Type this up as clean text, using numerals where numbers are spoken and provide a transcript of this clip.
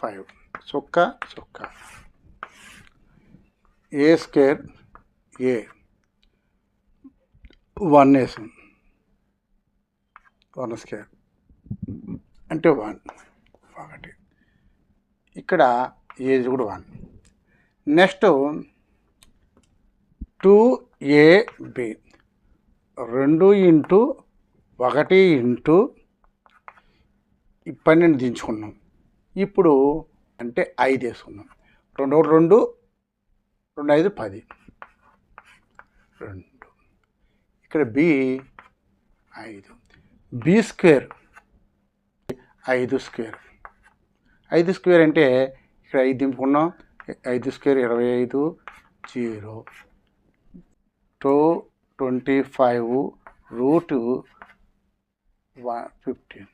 5 సుక్క సుక్క ఏ స్క్వేర్ ఏ 1 వేసాం 1 స్క్వేర్ అంటే 1 ఒకటి ఇక్కడ ఏజ్ కూడా 1 నెక్స్ట్ 2ab 2 ఇంటూ 1 ఇంటూ 12 దించుకున్నాం ఇప్పుడు అంటే 5 వేసుకున్నాం 2 2 2 5 10 2 ఇక్కడ B 5 B square 5 square 5 square అంటే ఇక్కడ 5 దింపుకున్నాం 5 స్క్వేర్ 25 0 225 రూట్ 15